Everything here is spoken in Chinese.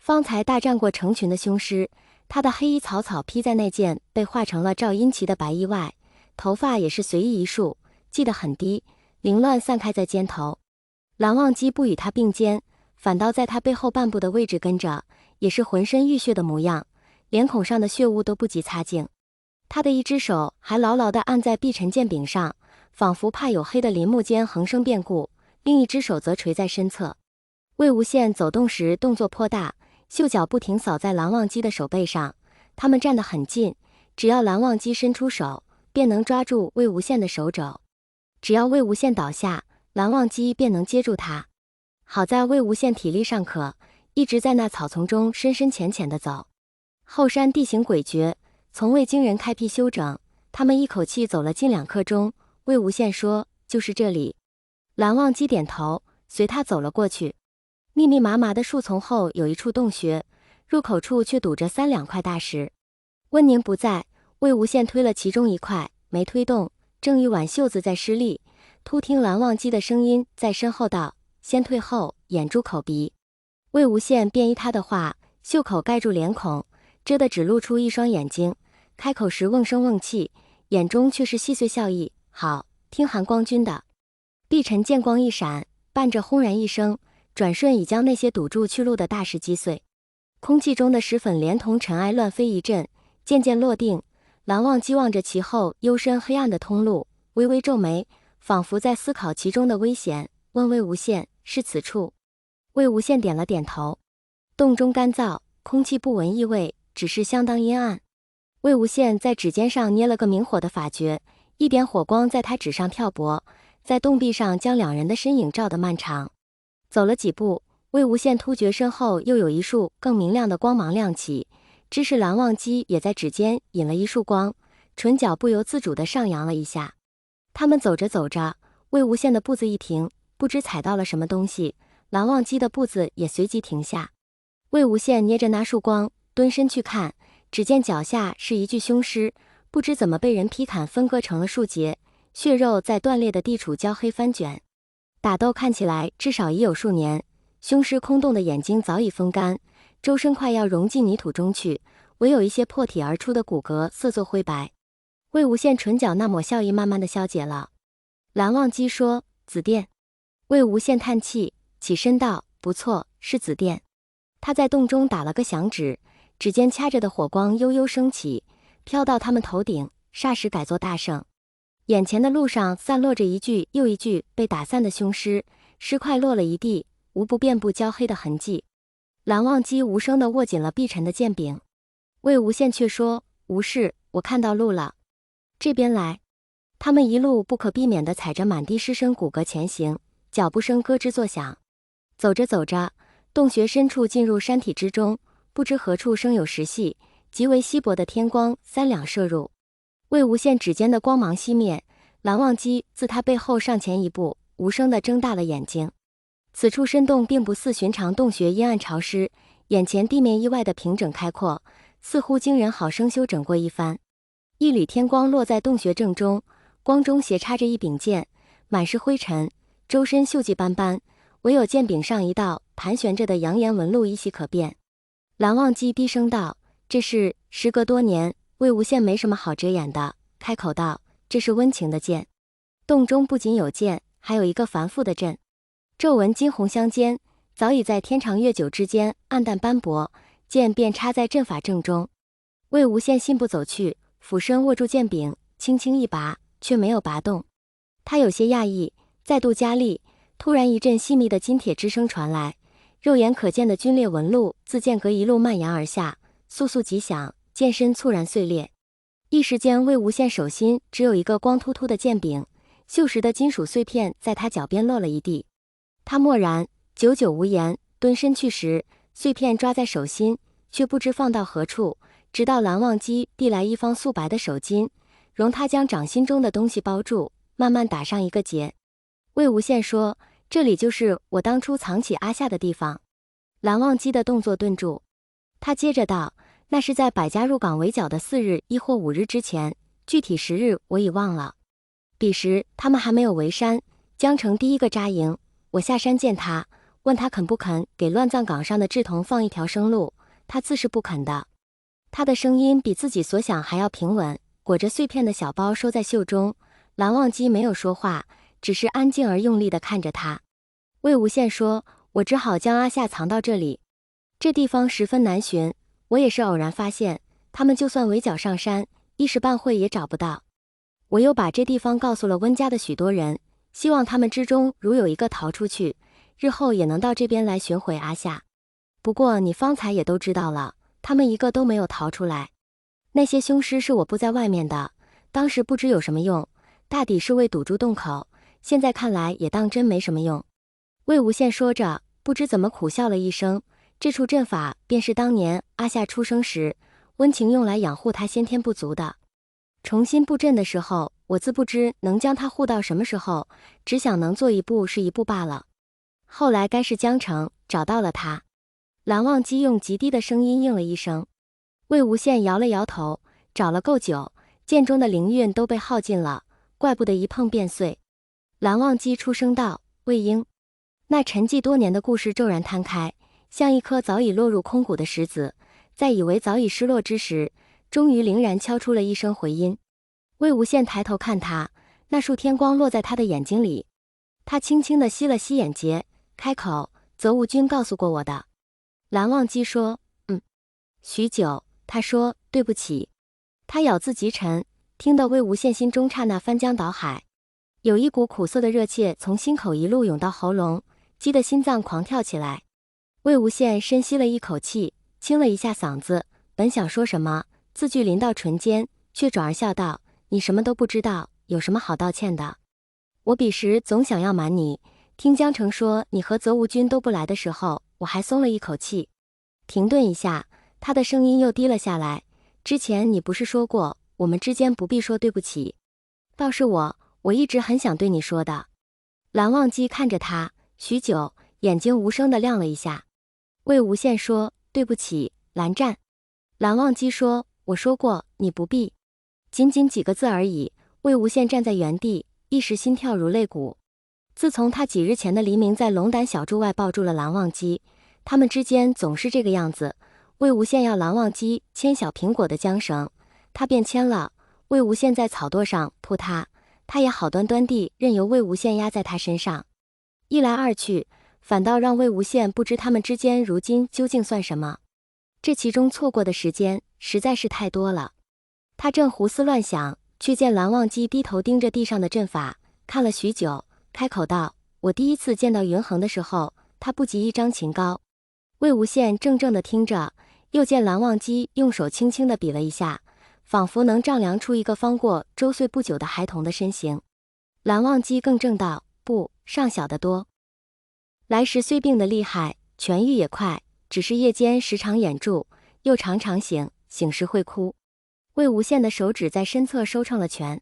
方才大战过成群的凶尸，他的黑衣草草披在那件被画成了赵阴旗的白衣外，头发也是随意一束，系得很低，凌乱散开在肩头。蓝忘机不与他并肩，反倒在他背后半步的位置跟着，也是浑身浴血的模样，脸孔上的血污都不及擦净。他的一只手还牢牢地按在碧晨剑柄上，仿佛怕有黑的林木间横生变故，另一只手则垂在身侧。魏无羡走动时动作颇大，袖脚不停扫在蓝忘机的手背上，他们站得很近，只要蓝忘机伸出手，便能抓住魏无羡的手肘。只要魏无羡倒下，蓝忘机便能接住他。好在魏无羡体力尚可，一直在那草丛中深深浅浅地走。后山地形诡谲，从未经人开辟修整，他们一口气走了近2刻钟。魏无羡说：“就是这里。”蓝忘机点头，随他走了过去。密密麻麻的树丛后有一处洞穴，入口处却堵着3两块大石。温宁不在，魏无羡推了其中一块，没推动，正欲挽袖子再施力，突听蓝忘机的声音在身后道：“先退后，掩住口鼻。”魏无羡便依他的话，袖口盖住脸孔，遮得只露出一双眼睛，开口时瓮声瓮气，眼中却是细碎笑意。好，听韩光君的。碧晨剑光一闪，伴着轰然一声，转瞬已将那些堵住去路的大石击碎。空气中的石粉连同尘埃乱飞一阵，渐渐落定。蓝忘机望着其后幽深黑暗的通路，微微皱眉，仿佛在思考其中的危险，问魏无羡：“是此处？”魏无羡点了点头。洞中干燥，空气不闻异味，只是相当阴暗。魏无羡在指尖上捏了个明火的法诀，一点火光在他指上跳拨，在洞壁上将2人的身影照得漫长。走了几步，魏无羡突觉身后又有一束更明亮的光芒亮起，知是蓝忘机也在指尖引了一束光，唇角不由自主地上扬了一下。他们走着走着，魏无羡的步子一停，不知踩到了什么东西，蓝忘机的步子也随即停下。魏无羡捏着那束光，蹲身去看，只见脚下是一具凶尸，不知怎么被人劈砍分割成了数节，血肉在断裂的地处焦黑翻卷。打斗看起来至少已有数年，凶尸空洞的眼睛早已风干，周身快要融进泥土中去，唯有一些破体而出的骨骼色作灰白。魏无羡唇角那抹笑意慢慢的消解了。蓝忘机说：“紫电。”魏无羡叹气，起身道：“不错，是紫电。”他在洞中打了个响指，指尖掐着的火光悠悠升起，飘到他们头顶，霎时改作大盛。眼前的路上散落着一具又一具被打散的凶尸，尸块落了一地，无不遍布焦黑的痕迹。蓝忘机无声地握紧了碧晨的剑柄。魏无羡却说：“无事，我看到路了，这边来。”他们一路不可避免地踩着满地尸身骨骼前行，脚步声咯吱作响。走着走着，洞穴深处进入山体之中，不知何处生有石隙，极为稀薄的天光3两射入。魏无羡指尖的光芒熄灭，蓝忘机自他背后上前一步，无声地睁大了眼睛。此处深洞并不似寻常洞穴阴暗潮湿，眼前地面意外的平整开阔，似乎经人好生修整过一番。一缕天光落在洞穴正中，光中斜插着一柄剑，满是灰尘，周身锈迹斑斑，唯有剑柄上一道盘旋着的阳岩纹路依稀可辨。蓝忘机低声道：“这是……”时隔多年，魏无羡没什么好遮掩的，开口道：“这是温情的剑。”洞中不仅有剑，还有一个繁复的阵，皱纹金红相间，早已在天长月久之间暗淡斑驳，剑便插在阵法正中。魏无羡信步走去，俯身握住剑柄，轻轻一拔，却没有拔动。他有些讶异，再度加力，突然一阵细密的金铁之声传来，肉眼可见的皲裂纹路自剑阁一路蔓延而下，簌簌极响，剑身猝然碎裂。一时间，魏无羡手心只有一个光秃秃的剑柄，锈蚀的金属碎片在他脚边落了一地。他默然，久久无言，蹲身去时，碎片抓在手心，却不知放到何处，直到蓝忘机递来一方素白的手巾，容他将掌心中的东西包住，慢慢打上一个结。魏无羡说：“这里就是我当初藏起阿夏的地方。”蓝忘机的动作顿住，他接着道：“那是在百家入港围剿的4日亦或5日之前，具体时日我已忘了。彼时他们还没有围山，江城第一个扎营，我下山见他，问他肯不肯给乱葬岗上的志同放一条生路，他自是不肯的。他的声音比自己所想还要平稳，裹着碎片的小包收在袖中。蓝忘机没有说话，只是安静而用力地看着他。魏无羡说：“我只好将阿夏藏到这里。这地方十分难寻，我也是偶然发现，他们就算围剿上山，一时半会也找不到。我又把这地方告诉了温家的许多人，希望他们之中如有一个逃出去，日后也能到这边来寻回阿夏。不过你方才也都知道了，他们一个都没有逃出来。那些凶尸是我布在外面的，当时不知有什么用，大抵是为堵住洞口，现在看来也当真没什么用。”魏无羡说着，不知怎么苦笑了一声。这处阵法便是当年阿夏出生时，温情用来养护他先天不足的。重新布阵的时候，我自不知能将他护到什么时候，只想能做一步是一步罢了。后来该是江城，找到了他。蓝忘机用极低的声音应了一声。魏无羡摇了摇头，找了够久，剑中的灵韵都被耗尽了，怪不得一碰便碎。蓝忘机出声道：“魏婴。”那沉寂多年的故事骤然摊开，像一颗早已落入空谷的石子，在以为早已失落之时，终于凌然敲出了一声回音。魏无羡抬头看他，那束天光落在他的眼睛里。他轻轻地吸了吸眼睫，开口：“泽无君告诉过我的。”蓝忘机说：“许久，他说：“对不起。”他咬字极沉，听得魏无羡心中刹那翻江倒海，有一股苦涩的热切从心口一路涌到喉咙，激得心脏狂跳起来。魏无羡深吸了一口气，清了一下嗓子，本想说什么，字句临到唇间，却转而笑道：“你什么都不知道，有什么好道歉的？我彼时总想要瞒你，听江城说你和泽无君都不来的时候，我还松了一口气。”停顿一下，他的声音又低了下来：“之前你不是说过，我们之间不必说对不起？倒是我一直很想对你说的。”蓝忘机看着他许久，眼睛无声地亮了一下。魏无羡说：“对不起，蓝湛。”蓝忘机说：“我说过，你不必。”仅仅几个字而已。魏无羡站在原地，一时心跳如肋骨。自从他几日前的黎明在龙胆小筑外抱住了蓝忘机，他们之间总是这个样子。魏无羡要蓝忘机牵小苹果的缰绳，他便牵了；魏无羡在草垛上扑他，他也好端端地任由魏无羡压在他身上。一来二去，反倒让魏无羡不知他们之间如今究竟算什么。这其中错过的时间实在是太多了。他正胡思乱想，却见蓝忘机低头盯着地上的阵法，看了许久，开口道：“我第一次见到云横的时候，他不及一张琴高。”魏无羡怔怔地听着，又见蓝忘机用手轻轻地比了一下，仿佛能丈量出一个方过周岁不久的孩童的身形。蓝忘机更正道：“不，尚小得多。来时虽病得厉害，痊愈也快，只是夜间时常眼注，又常常醒，醒时会哭。”魏无羡的手指在身侧收成了拳。